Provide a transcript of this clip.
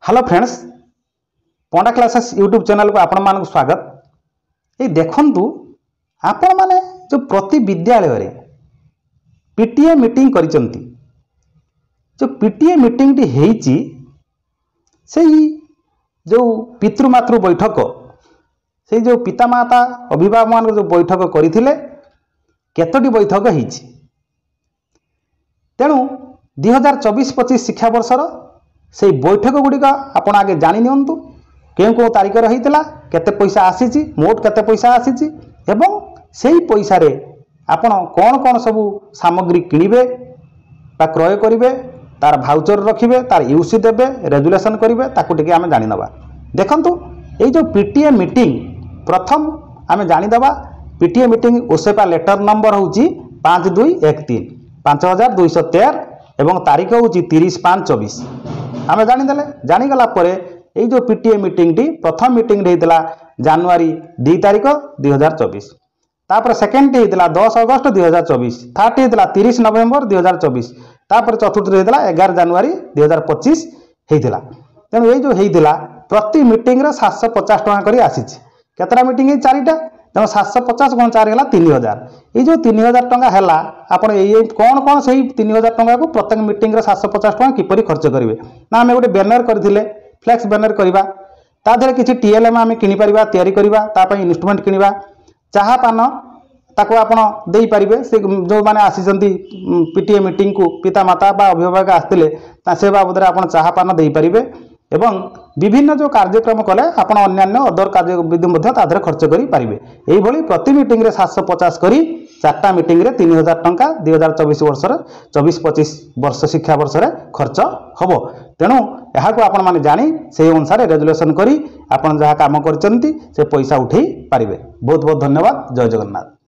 Hello friends, पंडा classes YouTube channel को आपण मान स्वागत। ये देखंतु आपण माने जो प्रति विद्यालय रे पीटीए मीटिंग करिसंती, जो पीटीए मीटिंग टी हेची सेही जो पितृमातृ बैठक से जो पितामाता अभिभावक मान जो बैठक करथिले केतोटी बैठक हेची। तेणु 2024-25 शिक्षा वर्षर से बैठक गुड़िक आपण आगे जानी नियंतु केउ तारीख होता केते पैसा आसी मोट केते पैसा आसी एवं से पैसा रे आपण कौन कौन सबू सामग्री किणवे क्रय करेंगे, तार भाउचर रखिए, तार यूसी देवे, रेजुलेसन करेंगे, ताकू टिके आमे जानी नबा। देखंतु ये जो पीटीए मीटिंग प्रथम आमे जानी दबा। पीटीए मीटिंग ओसेपा लेटर नंबर होची 5213 5213 एवं तारीख होची 30/5/24। आमे जानीदेले जानीगला परे ये जो पीटीए मीटिंग टी प्रथम मीटिंग होता जनवरी 2 तारीख 2024, तापर सेकेंड होता 10 अगस्त 2024, थर्ड होता 30 नवेम्बर 2024, तापर चतुर्थ होता 11 जनवरी 2025 होता। तेणु ये जो होता प्रति मीटिंग रे 750 टका करी आसी। केतरा मीटिंग चारिटा, तेणु 750 गुण 4 है 3000। ये जो 3000 टका है आपड़ ये कौन कौन से 3000 टका को प्रत्येक मीटिंग रे 750 टका किपरि खर्च करेंगे ना आम गोटे बैनर करथिले, फ्लेक्स बैनर करवा, ता देहरे किछि टीएलएम आम किनि परिबा, तयारी करवा, ता पई इन्वेस्टमेंट किनिबा, चाहा पान ताको आपण देई परिबे। से जो माने आसीचंती पीटीए मीटिंग को पिता माता बा अभिभावक आस्तिले ता से बाबद रे आपण चाहा पान देई परिबे एवं विभिन्न जो कार्यक्रम कले आपण अन्यान्य अदर कार्य विधि मध्य ता देहरे खर्च करि परिबे। एई भली प्रति मीटिंग रे 750 करी चारटा मीटिंग रे 3000 टंका 2024 वर्ष रे 24-25 वर्ष शिक्षा वर्ष रे खर्च हबो। तेणु यहाँ को आपण माने जानी से अनुसार रेजुलेसन करी आपण जहाँ काम करचंती से पैसा उठेई पारिबे। बहुत बहुत धन्यवाद। जय जगन्नाथ।